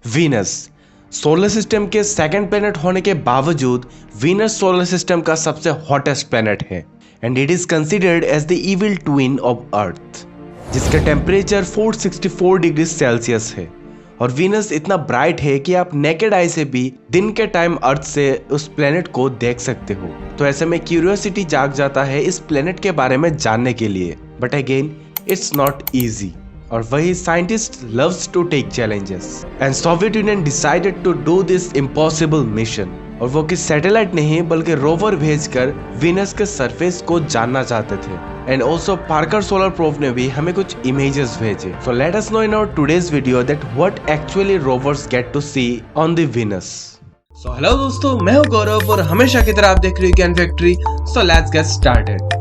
Venus solar system के second planet होने के बावजूद वीनस सोलर सिस्टम का सबसे हॉटेस्ट प्लेनेट है and it is considered as the evil twin of Earth, जिसका टेम्परेचर 464 डिग्री सेल्सियस है। और वीनस इतना ब्राइट है कि आप नेकेड आई से भी दिन के टाइम अर्थ से उस प्लेनेट को देख सकते हो। तो ऐसे में क्यूरियोसिटी जाग जाता है इस प्लेनेट के बारे में जानने के लिए, but again it's not easy. और वही scientist loves to take challenges and Soviet Union decided to do this impossible mission. और वो किस सैटेलाइट नहीं बल्कि रोवर भेजकर वीनस के सरफेस को जानना चाहते थे। And also Parker solar probe ने भी हमें कुछ इमेजेस भेजे। So let us know in our today's video that what actually rovers get to see on the Venus. So hello दोस्तों, मैं हूं गौरव और हमेशा की तरह आप देख रहे हो ज्ञान factory. So let's get started.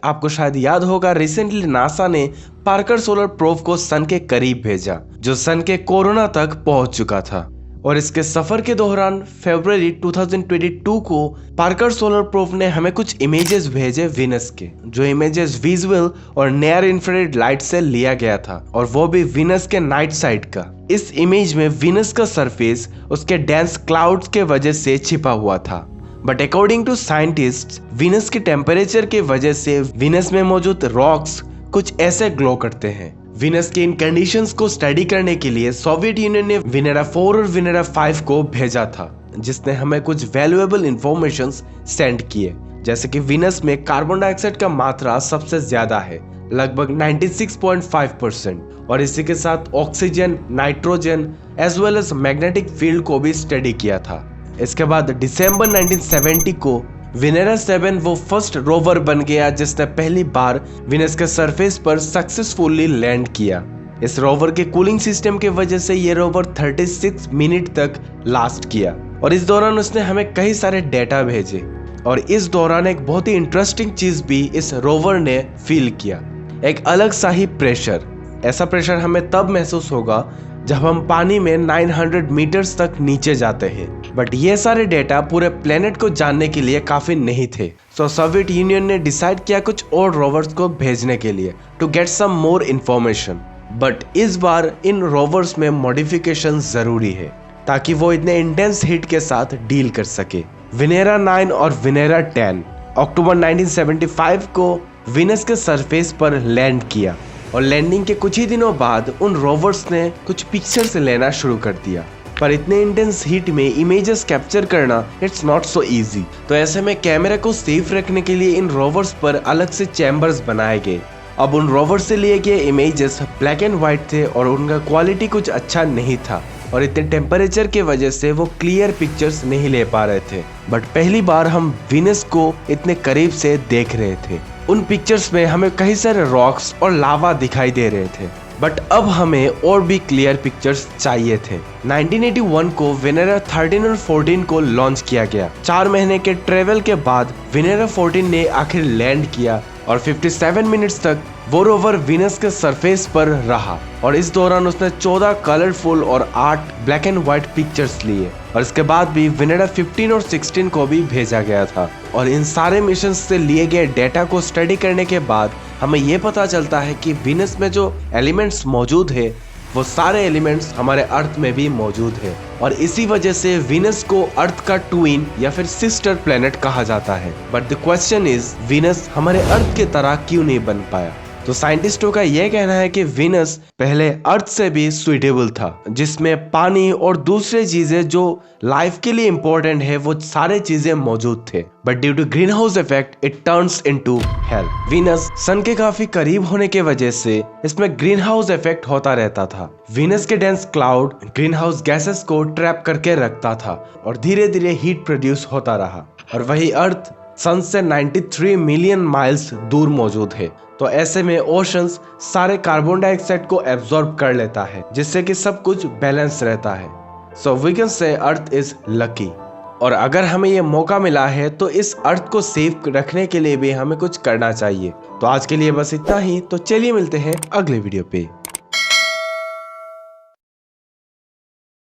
आपको शायद याद होगा रिसेंटली नासा ने पार्कर सोलर प्रोब को सन के करीब भेजा, जो सन के कोरोना तक पहुंच चुका था। और इसके सफर के दौरान फरवरी 2022 को पार्कर सोलर प्रोब ने हमें कुछ इमेजेस भेजे वीनस के, जो इमेजेस विजुअल और नियर इंफ्रारेड लाइट से लिया गया था, और वो भी वीनस के नाइट साइड का। इस इमेज में वीनस का सरफेस उसके डेंस क्लाउड्स के वजह से छिपा हुआ था। But according to scientist, Venus के टेम्परेचर के वजह से वीनस में मौजूद रॉक्स कुछ ऐसे ग्लो करते हैं। वीनस के इन कंडीशंस को स्टडी करने के लिए सोवियत यूनियन ने विनेरा 4 और विनेरा 5 को भेजा था, जिसने हमें कुछ वैल्यूएबल इंफॉर्मेशन सेंड किए, जैसे कि वीनस में कार्बन डाइऑक्साइड का मात्रा सबसे ज्यादा है, लगभग 96.5%। और इसी के साथ oxygen, nitrogen as well as magnetic field को भी स्टडी किया था। इसके बाद दिसंबर 1970 को विनेरा 7 वो फर्स्ट रोवर बन गया जिसने पहली बार वीनस के सरफेस पर सक्सेसफुली लैंड किया। इस रोवर के कूलिंग सिस्टम के वजह से ये रोवर 36 मिनट तक लास्ट किया, और इस दौरान उसने हमें कई सारे डेटा भेजे। और इस दौरान एक बहुत ही इंटरेस्टिंग चीज भी इस रोवर ने फील किया, एक अलग सा ही प्रेशर। ऐसा प्रेशर हमें तब महसूस होगा जब हम पानी में 900 मीटर्स तक नीचे जाते हैं। बट ये सारे डेटा पूरे प्लेनेट को जानने के लिए काफी नहीं थे। सो सोवियत यूनियन ने डिसाइड किया कुछ और रोवर्स को भेजने के लिए to get some more information. But इस बार इन रोवर्स में मॉडिफिकेशन जरूरी है ताकि वो इतने इंटेंस हीट के साथ डील कर सके। विनेरा 9 और विनेरा 10 अक्टूबर 1975 को वीनस के सरफेस पर लैंड किया, और लैंडिंग के कुछ ही दिनों बाद उन रोवर्स ने कुछ पिक्चर्स लेना शुरू कर दिया। पर इतने इंटेंस हीट में इमेजेस कैप्चर करना इट्स नॉट सो इजी। तो ऐसे में कैमरा को सेफ रखने के लिए इन रोवर्स पर अलग से चैम्बर्स बनाए गए। अब उन रोवर्स से लिए गए इमेजेस ब्लैक एंड व्हाइट थे और उनका क्वालिटी कुछ अच्छा नहीं था, और इतने टेम्परेचर के वजह से वो क्लियर पिक्चर्स नहीं ले पा रहे थे। बट पहली बार हम वीनस को इतने करीब से देख रहे थे। उन पिक्चर्स में हमें कई सारे रॉक्स और लावा दिखाई दे रहे थे, बट अब हमें और भी क्लियर पिक्चर्स चाहिए थे। 1981 को विनेरा 13 और 14 को लॉन्च किया गया। 4 महीने के ट्रेवल के बाद विनेरा 14 ने आखिर लैंड किया, और 57 मिनट्स तक वो रोवर वीनस के सरफेस पर रहा, और इस दौरान उसने 14 कलरफुल और 8 ब्लैक एंड व्हाइट पिक्चर्स लिए। और इसके बाद भी विनेरा 15 और 16 को भी भेजा गया था। और इन सारे मिशन से लिए गए डेटा को स्टडी करने के बाद हमें ये पता चलता है कि वीनस में जो एलिमेंट्स मौजूद है वो सारे एलिमेंट्स हमारे अर्थ में भी मौजूद है, और इसी वजह से वीनस को अर्थ का ट्विन या फिर सिस्टर प्लेनेट कहा जाता है। But the question is, Venus हमारे अर्थ की तरह क्यों नहीं बन पाया? तो साइंटिस्टों का यह कहना है कि वीनस पहले अर्थ से भी सुइटेबल था, जिसमें पानी और दूसरे चीजें जो लाइफ के लिए इंपॉर्टेंट है वो सारे चीजें मौजूद थे। But due to greenhouse effect it turns into hell. Venus sun के काफी करीब होने के वजह से इसमें ग्रीन हाउस इफेक्ट होता रहता था। वीनस के dense cloud green house gases को ट्रैप करके रखता था, और धीरे धीरे हीट प्रोड्यूस होता रहा। और वही अर्थ सन से 93 मिलियन माइल्स दूर मौजूद है। तो ऐसे में ओशंस सारे कार्बन डाइऑक्साइड को एब्जॉर्ब कर लेता है, जिससे कि सब कुछ बैलेंस रहता है। So we can say earth is lucky. और अगर हमें ये मौका मिला है तो इस अर्थ को सेफ रखने के लिए भी हमें कुछ करना चाहिए। तो आज के लिए बस इतना ही। तो चलिए मिलते हैं अगले वीडियो पे।